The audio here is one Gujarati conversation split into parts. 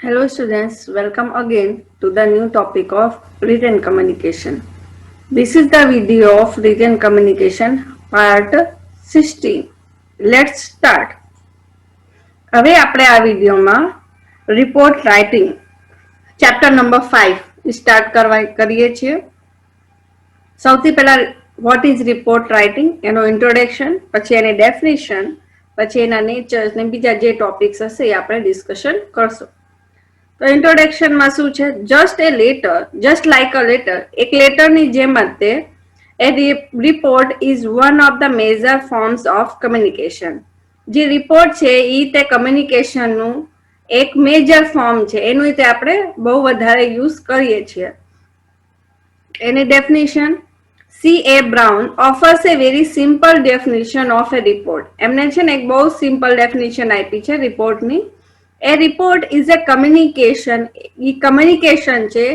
Hello students, welcome again to the new topic of written communication. This is the video of written communication part 16. Let's start. હવે આપણે આ વિડીયોમાં report writing chapter number 5 start કરીએ છીએ. સૌથી પહેલા વોટ ઇઝ રિપોર્ટ રાઇટિંગ, એનો ઇન્ટ્રોડક્શન, પછી એની ડેફિનેશન, પછી એના નેચર્સ ને બીજા જે ટોપિક્સ હશે એ આપણે ડિસ્કશન કરશું. તો ઇન્ટ્રોડક્શનમાં શું છે? Just a letter, just like a letter, એક લેટરની જેમ જ તે a report is one of the major forms of communication. જે રિપોર્ટ છે એ તે કમ્યુનિકેશનનું એક મેજર ફોર્મ છે, એનું તે આપણે બહુ વધારે યુઝ કરીએ છીએ. એની definition, C.A. Brown offers a very simple definition of a report. એમને છે ને એક બહુ સિમ્પલ ડેફિનેશન આપી છે રિપોર્ટની. A report is a communication. A communication છે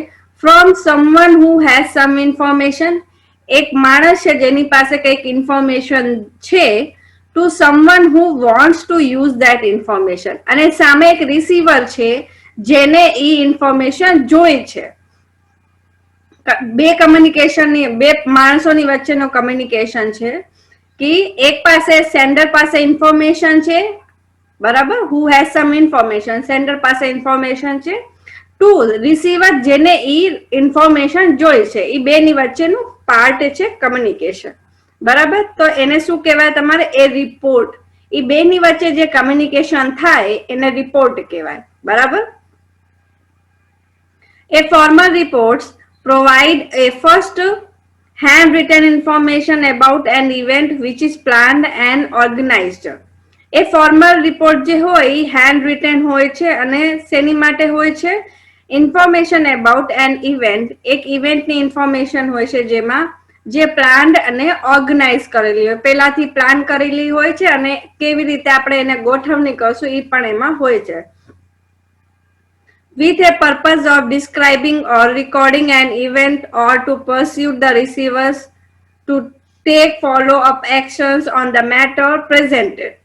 from someone who has some information. એક માણસ છે જેની પાસે કંઈક ઇન્ફોર્મેશન છે to someone who wants to use that information. અને સામે એક રિસીવર છે જેને એ ઇન્ફોર્મેશન જોઈ છે. બે કમ્યુનિકેશનની, બે માણસોની વચ્ચેનો કમ્યુનિકેશન છે કે એક પાસે સેન્ડર પાસે ઇન્ફોર્મેશન છે, બરાબર, who has some information, sender પાસે ઇન્ફોર્મેશન છે, ટુ રિસીવર જેને ઈ ઇન્ફોર્મેશન જોઈ છે. ઈ બેની વચ્ચેનું પાર્ટ છે કમ્યુનિકેશન, બરાબર. તો એને શું કહેવાય? તમારે એ રિપોર્ટ. ઈ બેની વચ્ચે જે કમ્યુનિકેશન થાય એને રિપોર્ટ કહેવાય, બરાબર. એ formal reports provide a first handwritten information about an event which is planned and organized. A formal report જે હોય એ હેન્ડ રિટન હોય છે અને શેની માટે હોય છે? Information about N event. એક ઇવેન્ટની ઇન્ફોર્મેશન હોય છે જેમાં જે પ્લાન્ડ અને ઓર્ગેનાઇઝ કરેલી હોય, પહેલાથી પ્લાન કરેલી હોય છે અને કેવી રીતે આપણે એને ગોઠવણી કરશું એ પણ એમાં હોય છે. With a purpose of describing or recording an event or to pursue the receivers to take follow-up actions on the matter presented.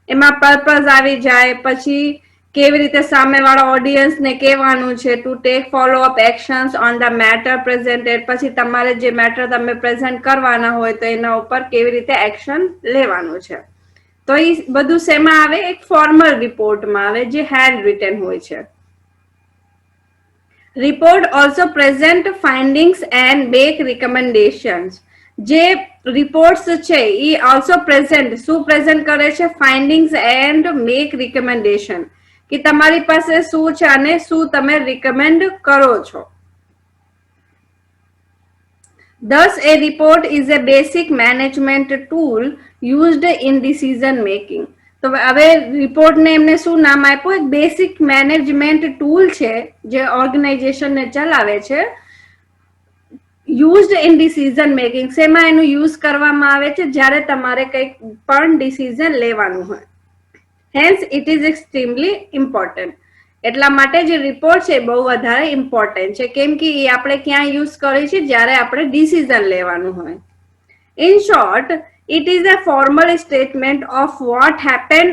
એમાં પર્પઝ આવી જાય, પછી કેવી રીતે સામેવાળા ઓડિયન્સને કહેવાનું છે to take follow up actions on the matter presented. પછી તમારે જે મેટર તમે પ્રેઝન્ટ કરવાના હોય તો એના ઉપર કેવી રીતે એક્શન લેવાનું છે. તો એ બધું શેમાં આવે? એક ફોર્મલ રિપોર્ટમાં આવે જે હેન્ડ રિટન હોય છે. Report also present findings and make recommendations. જે રિપોર્ટ્સ છે એ ઓલ્સો પ્રેઝન્ટ, શું પ્રેઝન્ટ કરે છે? ફાઇન્ડિંગ્સ એન્ડ મેક રિકમેન્ડેશન, કે તમારી પાસે શું છે અને શું તમે રિકમેન્ડ કરો છો. Thus, a report is a basic management tool used in decision making. તો હવે રિપોર્ટને એમને શું નામ આપ્યું? એક બેસિક મેનેજમેન્ટ ટૂલ છે જે ઓર્ગેનાઇઝેશનને ચલાવે છે. યુઝડ ઇન ડિસિઝન મેકિંગ, શેમાં એનું યુઝ કરવામાં આવે છે? જ્યારે તમારે કંઈક પણ ડિસિઝન લેવાનું હોય. Hence it is extremely important. એટલા માટે જે રિપોર્ટ છે બહુ વધારે ઇમ્પોર્ટન્ટ છે, કેમ કે એ આપણે ક્યાં યુઝ કરીએ છીએ? જ્યારે આપણે ડિસિઝન લેવાનું હોય. In short, it is a formal statement of what happened.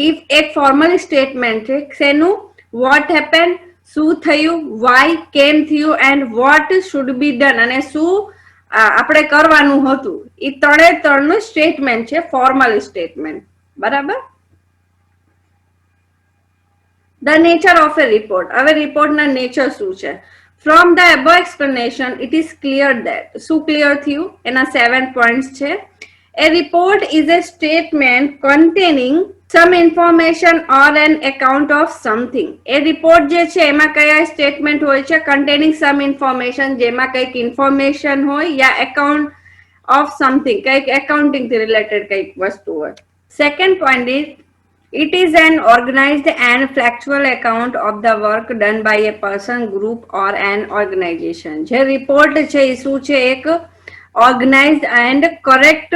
If એક formal statement છે શેનું? what happened, શું થયું, why, કેમ થયું, and what should be done, અને શું આપણે કરવાનું હતું. એ ત્રણનું સ્ટેટમેન્ટ છે ફોર્મલ સ્ટેટમેન્ટ, બરાબર. The nature of a report. હવે રિપોર્ટના નેચર શું છે? From the above explanation, it is clear that, શું ક્લિયર થયું? એના 7 points છે. A report is a statement containing some information or an account of something. A report જે છે એમાં કયા સ્ટેટમેન્ટ હોય છે? containing some information, જેમાં કંઈક ઇન્ફોર્મેશન હોય, યા account of something, કંઈક એકાઉન્ટિંગ થી રિલેટેડ કંઈક વસ્તુ હોય. Second point is, it is an organized and factual account of the work done by a person, group or an organization. જે રિપોર્ટ છે એ શું છે? એક ઓર્ગેનાઇઝડ એન્ડ કરેક્ટ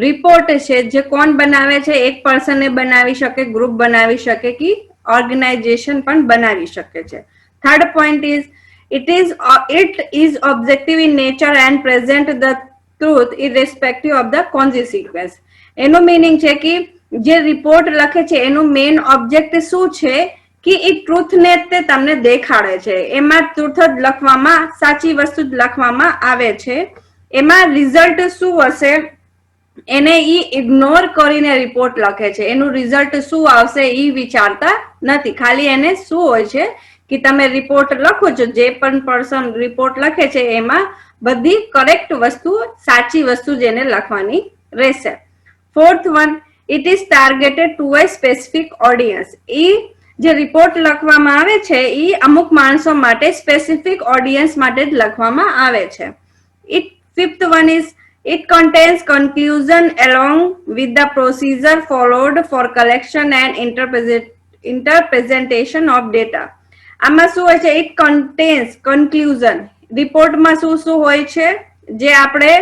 રિપોર્ટ છે જે કોણ બનાવે છે? એક પર્સને બનાવી શકે, ગ્રુપ બનાવી શકે, કે ઓર્ગેનાઇઝેશન પણ બનાવી શકે છે. Third point is, it is objective in nature and present the truth irrespective of the consequence. એનો મીનિંગ છે કે જે રિપોર્ટ લખે છે એનું મેઇન ઓબ્જેક્ટ શું છે? કે એ ટ્રુથ ને તે તમને દેખાડે છે. એમાં ટ્રુથ જ લખવામાં, સાચી વસ્તુ જ લખવામાં આવે છે. એમાં રિઝલ્ટ શું હશે એને ઈ ઇગ્નોર કરીને રિપોર્ટ લખે છે. એનું રિઝલ્ટ શું આવશે ઈ વિચારતા નથી. ખાલી એને શું હોય છે કે તમે રિપોર્ટ લખો છો, જે પણ પર્સન રિપોર્ટ લખે છે એમાં બધી કરેક્ટ વસ્તુ, સાચી વસ્તુ જેને લખવાની રહેશે. Fourth one, it is targeted to a specific audience. ઈ જે રિપોર્ટ લખવામાં આવે છે ઈ અમુક માણસો માટે, સ્પેસિફિક ઓડિયન્સ માટે જ લખવામાં આવે છે. Fifth one is, it contains conclusion along with the procedure followed for collection and interpretation of data. આમાં શું હોય છે? It contains conclusion. રિપોર્ટમાં શું શું હોય છે? જે આપણે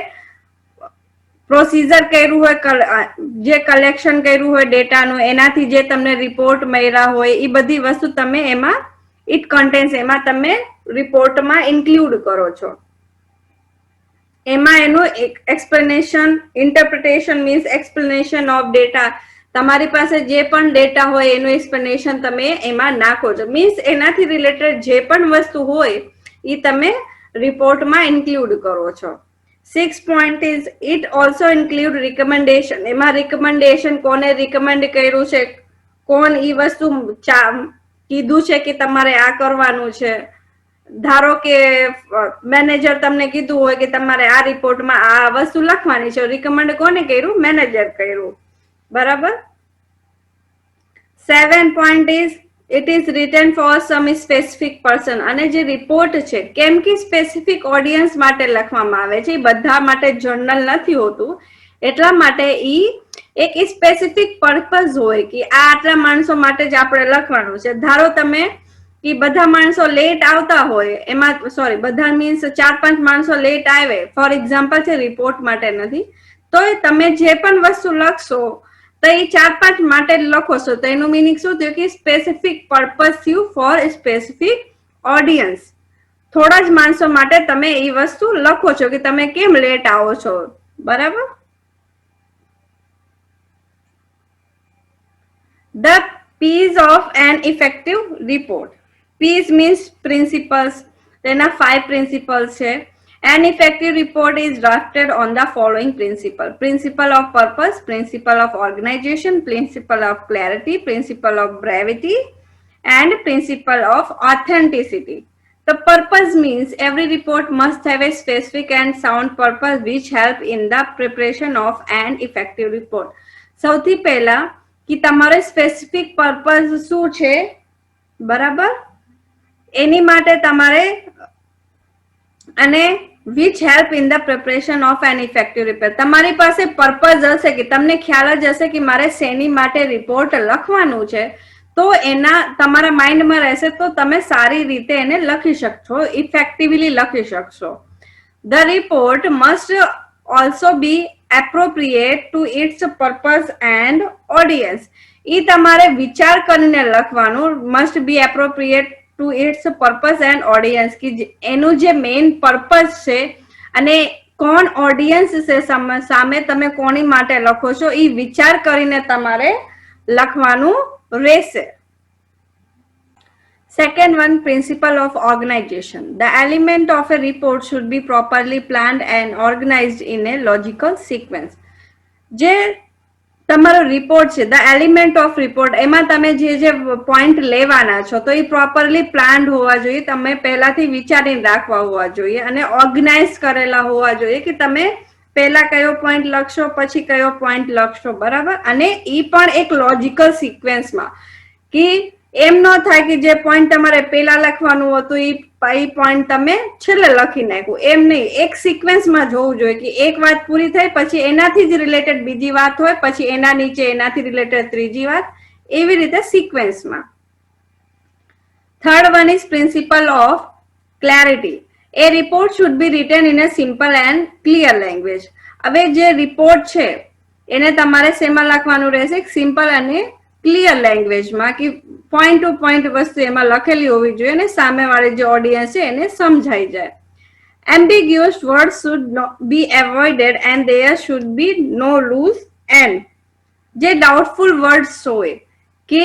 પ્રોસીજર કર્યું હોય, જે કલેક્શન કર્યું હોય ડેટાનું, એનાથી જે તમને રિપોર્ટ મળ્યા હોય એ બધી વસ્તુ તમે એમાં ઇટ કન્ટેન્સ, એમાં તમે રિપોર્ટમાં ઇન્ક્લુડ કરો છો. એમાં એનું explanation, interpretation means explanation of data. તમારી પાસે જે પણ ડેટા હોય એનું એક્સપ્લેનેશન તમે એમાં નાખો છો. મીન્સ એનાથી રિલેટેડ જે પણ વસ્તુ હોય એ તમે રિપોર્ટમાં ઇન્ક્લુડ કરો છો. 6th point is, it also include recommendation. એમાં recommendation, કોને recommend કર્યું છે, કોણ ઈ વસ્તુ કીધું છે કે તમારે આ કરવાનું છે. ધારો કે મેનેજર તમને કીધું હોય કે તમારે આ રિપોર્ટમાં આ વસ્તુ લખવાની છે, રિકમેન્ડ કોને કર્યું? મેનેજર કર્યું. બરાબર. 7th point is, it is written for some specific person. અને જે રિપોર્ટ છે, કેમ કે સ્પેસિફિક ઓડિયન્સ માટે લખવામાં આવે છે, બધા માટે જર્નલ નથી હોતું, એટલા માટે ઈ એક સ્પેસિફિક પર્પઝ હોય કે આ આટલા માણસો માટે જ આપણે લખવાનું છે. ધારો તમે કે બધા માણસો લેટ આવતા હોય, એમાં બધા મીન્સ 4-5 માણસો લેટ આવે, ફોર એક્ઝામ્પલ છે, રિપોર્ટ માટે નથી, તો તમે જે પણ વસ્તુ લખશો તો એ 4-5 માટે જ લખો છો. તો એનું મિનિંગ શું થયું કે સ્પેસિફિક પર્પઝ થયું ફોર સ્પેસિફિક ઓડિયન્સ. થોડા જ માણસો માટે તમે એ વસ્તુ લખો છો કે તમે કેમ લેટ આવો છો. બરાબર. The P's of an effective report. P's means principles. તેના 5 principles છે. An effective report is drafted on the following principle. Principle of purpose, principle of organization, principle of clarity, principle of brevity, and principle of authenticity. The purpose means every report must have a specific and sound purpose which help in the preparation of an effective report. સૌથી પહેલા કે તમારે સ્પેસિફિક પર્પઝ શું છે, બરાબર, એની માટે તમારે, અને which help in the preparation of an effective report. તમારી પાસે પર્પઝ હશે કે તમને ખ્યાલ જ હશે કે મારે શેની માટે રિપોર્ટ લખવાનું છે, તો એના તમારા માઇન્ડમાં રહેશે, તો તમે સારી રીતે એને લખી શકશો, ઇફેક્ટિવલી લખી શકશો. The report must also be appropriate to its purpose and audience. ઈ તમારે વિચાર કરીને લખવાનું, must be appropriate to its purpose and audience, કે એનું જે મેઇન પર્પસ છે અને કોણ ઓડિયન્સ છે, સામે તમે કોની માટે લખો છો, ઈ વિચાર કરીને તમારે લખવાનું રહેશે. Second one, principle of organization. The element of a report should be properly planned and organized in a logical sequence. જે તમારો રિપોર્ટ છે, ધ એલિમેન્ટ ઓફ રિપોર્ટ, એમાં તમે જે જે પોઈન્ટ લેવાના છો તો એ પ્રોપરલી પ્લાન્ડ હોવા જોઈએ, તમે પહેલાથી વિચારીને રાખવા હોવા જોઈએ, અને ઓર્ગેનાઇઝ કરેલા હોવા જોઈએ કે તમે પહેલા કયો પોઈન્ટ લખશો, પછી કયો પોઈન્ટ લખશો. બરાબર. અને એ પણ એક લોજિકલ સિક્વેન્સમાં, કે એમ ન થાય કે જે પોઈન્ટ તમારે પહેલા લખવાનું હતું એ પોઈન્ટ તમે છેલ્લે લખી નાખ્યું, એમ નહીં. એક સિક્વેન્સમાં જોવું જોઈએ કે એક વાત પૂરી થઈ પછી એનાથી જ રિલેટેડ બીજી વાત હોય, પછી એના નીચે એનાથી રિલેટેડ ત્રીજી વાત, એવી રીતે સિક્વેન્સમાં. Third one is principle of clarity. A report should be written in a simple and clear language. હવે જે રિપોર્ટ છે એને તમારે શેમાં લખવાનું રહેશે? સિમ્પલ અને ક્લિયર લેંગ્વેજમાં, કે પોઈન્ટ ટુ પોઈન્ટ વસ્તુ એમાં લખેલી હોવી જોઈએ અને સામેવાળી જે ઓડિયન્સ છે એને સમજાઈ જાય. Ambiguous words should be avoided and there should be no loose end. જે ડાઉટફુલ વર્ડ્સ હોય કે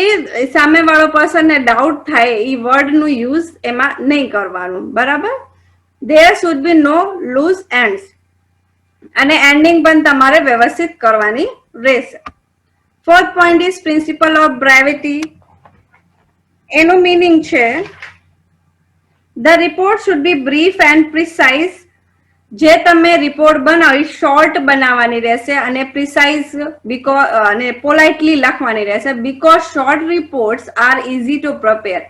સામેવાળો પર્સનને ડાઉટ થાય એ વર્ડનું યુઝ એમાં નહીં કરવાનું, બરાબર. There should be no loose ends. અને એન્ડિંગ પણ તમારે વ્યવસ્થિત કરવાની રહેશે. Fourth point is principle of brevity. એનું મીનિંગ છે the report should be brief and precise. જે તમે રિપોર્ટ બનાવી શોર્ટ બનાવવાની રહેશે અને પ્રિસાઇઝ અને પોલાઇટલી લખવાની રહેશે, because short reports are easy to prepare.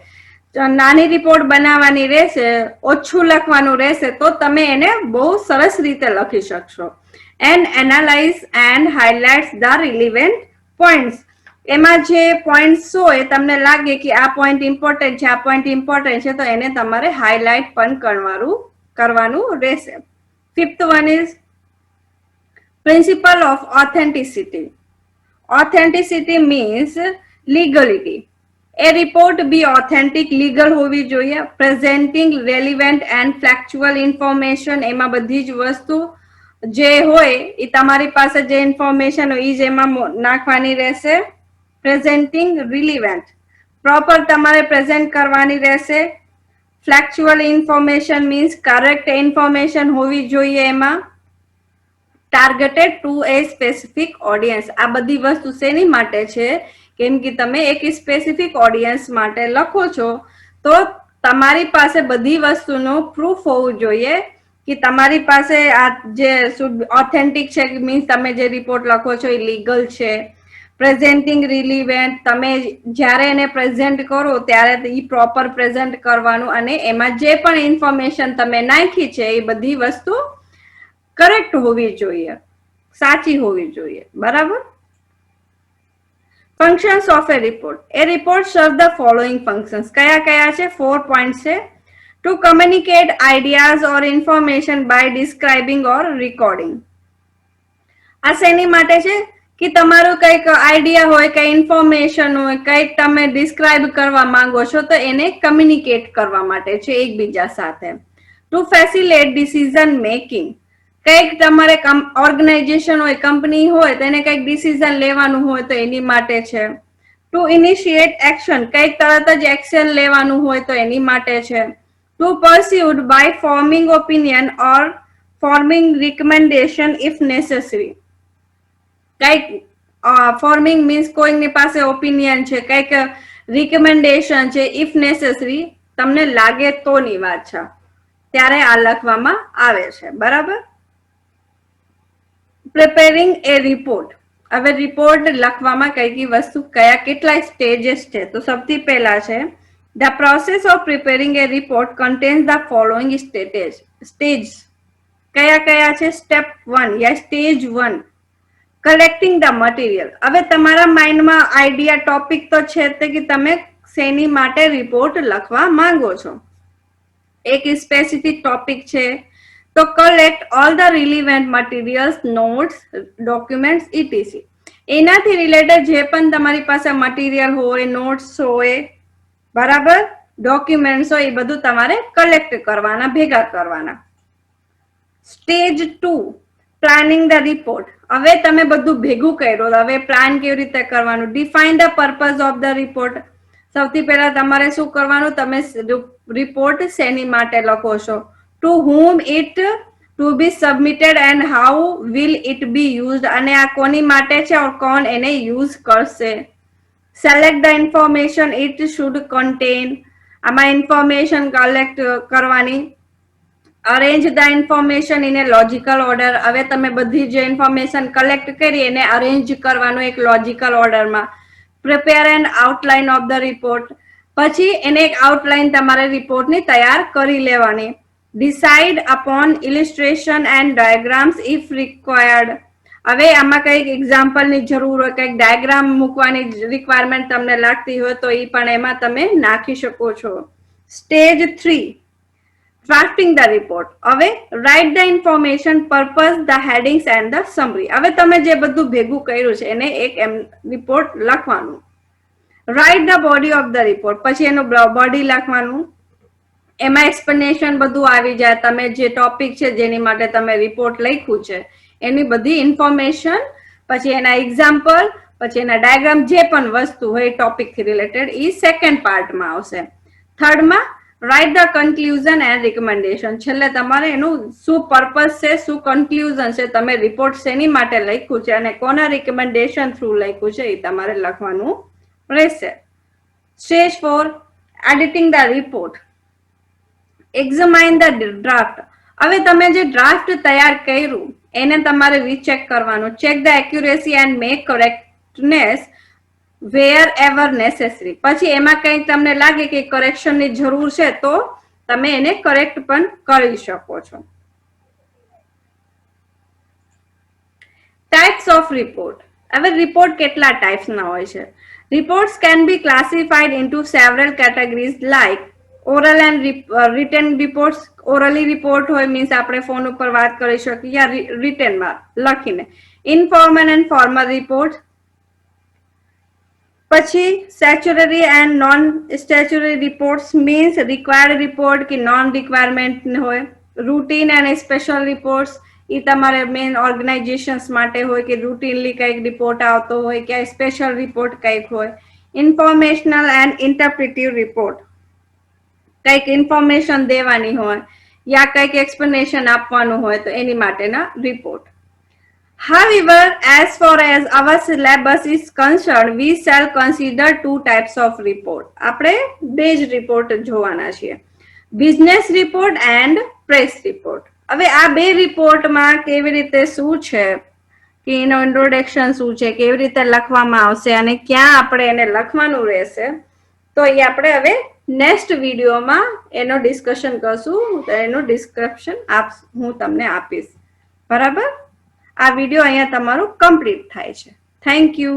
નાની રિપોર્ટ બનાવવાની રહેશે, ઓછું લખવાનું રહેશે, તો તમે એને બહુ સરસ રીતે લખી શકશો. And analyse and highlights the relevant points. એમાં જે પોઈન્ટ્સ હોય તમને લાગે કે આ પોઈન્ટ ઇમ્પોર્ટન્ટ છે, આ પોઈન્ટ ઇમ્પોર્ટન્ટ છે, તો એને તમારે હાઇલાઇટ પણ કરવાનું રહેશે. Fifth one is principle of authenticity. Authenticity means legality. A report be authentic, legal હોવી જોઈએ. Presenting relevant and factual information. એમાં બધી જ વસ્તુ જે હોય એ તમારી પાસે જે ઇન્ફોર્મેશન હોય એ જ એમાં નાખવાની રહેશે. Presenting relevant. Proper તમારે પ્રેઝન્ટ કરવાની રહેશે. Factual information means correct information હોવી જોઈએ એમાં. Targeted to a specific audience. આ બધી વસ્તુ શેની માટે છે? કેમ કે તમે એક સ્પેસિફિક ઓડિયન્સ માટે લખો છો, તો તમારી પાસે બધી વસ્તુનો પ્રૂફ હોવું જોઈએ કે તમારી પાસે આ જે ઓથેન્ટિક છે, મીન્સ તમે જે રિપોર્ટ લખો છો એ લીગલ છે. પ્રેઝેન્ટિંગ રિલિવેન્ટ. તમે જ્યારે એને પ્રેઝન્ટ કરો ત્યારે એ પ્રોપર પ્રેઝન્ટ કરવાનું અને એમાં જે પણ ઇન્ફોર્મેશન તમે નાખી છે એ બધી વસ્તુ કરેક્ટ હોવી જોઈએ, સાચી હોવી જોઈએ, બરાબર. Functions of a report. A report serves the following functions. કયા કયા છે? 4 points છે. To communicate ideas or information by describing or recording. આ શેની માટે છે? કે તમારું કંઈક આઈડિયા હોય, કઈ ઇન્ફોર્મેશન હોય, કંઈક તમે ડિસ્ક્રાઇબ કરવા માંગો છો, તો એને કમ્યુનિકેટ કરવા માટે છે એકબીજા સાથે. To facilitate decision making. કંઈક તમારે ઓર્ગેનાઇઝેશન હોય, કંપની હોય, તો એને કંઈક ડિસિઝન લેવાનું હોય તો એની માટે છે. To initiate action. કંઈક તરત જ એક્શન લેવાનું હોય તો એની માટે છે. To persuade by forming opinion or forming recommendation if necessary. કંઈક ફોર્મિંગ મીન્સ કોઈની પાસે ઓપિનિયન છે, કંઈક રિકમેન્ડેશન છે, ઇફ નેસેસરી તમને લાગે તોની વાત છે, ત્યારે આ લખવામાં આવે છે, બરાબર. પ્રિપેરિંગ એ રિપોર્ટ. હવે રિપોર્ટ લખવામાં કઈ વસ્તુ કેટલા સ્ટેजेस છે? તો સૌથી પહેલા છે the process of preparing A report contains the following stage. કયા કયા છે? Step 1 yeah stage 1, collecting the material. હવે તમારા માઇન્ડમાં આઈડિયા ટોપિક તો છે તે કે તમે શેની માટે રિપોર્ટ લખવા માંગો છો. એક સ્પેસિફિક ટોપિક છે તો collect all the relevant materials, notes, documents etc. એનાથી રિલેટેડ જે પણ તમારી પાસે મટીરિયલ હોય, નોટ્સ હોય, બરાબર, ડોક્યુમેન્ટ્સ હોય, એ બધું તમારે કલેક્ટ કરવાના, ભેગા કરવાના. Stage 2, planning the report. હવે તમે બધું ભેગું કર્યું, હવે પ્લાન કેવી રીતે કરવાનું? Define the purpose of the report. સૌથી પહેલા તમારે શું કરવાનું? તમે રિપોર્ટ શેની માટે લખો છો? To whom it to be submitted and how will it be used. અને આ કોની માટે છે ઓર કોણ એને યુઝ કરશે. select the information it should contain. આમાં ઇન્ફોર્મેશન કલેક્ટ કરવાની. Arrange the information in A logical order. હવે તમે બધી જે ઇન્ફોર્મેશન કલેક્ટ કરી એને અરેન્જ કરવાનું એક લોજિકલ ઓર્ડરમાં. Prepare and outline of the report. પછી એને એક આઉટલાઇન તમારે રિપોર્ટની તૈયાર કરી લેવાની. Decide upon ઇલિસ્ટ્રેશન and diagrams if required. હવે આમાં કંઈક એક્ઝામ્પલની જરૂર હોય, કંઈક ડાયાગ્રામ મૂકવાની રિક્વાયરમેન્ટ તમને લાગતી હોય તો એ પણ એમાં તમે નાખી શકો છો. Stage 3, drafting the report. હવે write the information, purpose, the headings and the summary. હવે તમે જે બધું ભેગું કર્યું છે એને એક રિપોર્ટ લખવાનું. Write the body of the report. પછી એનું બોડી લખવાનું. એમાં એક્સપ્લેનેશન બધું આવી જાય. તમે જે ટોપિક છે જેની માટે તમે રિપોર્ટ લખ્યું છે એની બધી ઇન્ફોર્મેશન, પછી એના એક્ઝામ્પલ, પછી એના ડાયાગ્રામ જે પણ વસ્તુ હોય ટોપિક થી રિલેટેડ એ સેકન્ડ પાર્ટમાં આવશે. થર્ડમાં write the conclusion and recommendation. છેલ્લે તમારે એનું શું પર્પઝ છે, શું કન્ક્લુઝન છે, તમે રિપોર્ટ શેની માટે લખ્યું છે અને કોના રિકમેન્ડેશન થ્રુ લખ્યું છે એ તમારે લખવાનું રહેશે. Stage 4 editing the report. Examine the draft. હવે તમે જે ડ્રાફ્ટ તૈયાર કર્યું એને તમારે રીચેક કરવાનું. Check the accuracy and make correctness wherever necessary. પછી એમાં કંઈક તમને લાગે કે કરેક્શનની જરૂર છે તો તમે એને કરેક્ટ પણ કરી શકો છો. Types of report. હવે રિપોર્ટ કેટલા ટાઈપ્સના હોય છે? Reports can be classified into several categories like oral and return reports. Orally report હોય મીન્સ આપણે ફોન ઉપર વાત કરી શકીએ યા રિટનમાં લખીને. Informal and formal report. પછી statutory and non statutory reports means required report કે નોન રિક્વાયરમેન્ટ હોય. રૂટીન એન્ડ સ્પેશિયલ રિપોર્ટ્સ એ તમારે મેઇન ઓર્ગેનાઇઝેશન્સ માટે હોય કે રૂટીનલી કંઈક રિપોર્ટ આવતો હોય કે સ્પેશિયલ રિપોર્ટ કંઈક હોય. ઇન્ફોર્મેશનલ એન્ડ ઇન્ટરપ્રિટિવ રિપોર્ટ. કંઈક ઇન્ફોર્મેશન દેવાની હોય યા કંઈક એક્સપ્લેનેશન આપવાનું હોય તો એની માટેના report. However, as far as our syllabus is concerned, we shall consider two types of report. આપણે બે જ રિપોર્ટ જોવાના છીએ. Business report and press report. હવે આ બે રિપોર્ટમાં કેવી રીતે શું છે કે એનો ઇન્ટ્રોડક્શન શું છે, કેવી રીતે લખવામાં આવશે અને ક્યાં આપણે એને લખવાનું રહેશે તો એ આપણે હવે નેક્સ્ટ વિડીયોમાં એનો ડિસ્કશન કરશું. એનું ડિસ્ક્રિપ્શન હું તમને આપીશ. બરાબર? આ વિડીયો અહીંયા તમારું કમ્પ્લીટ થાય છે. Thank you.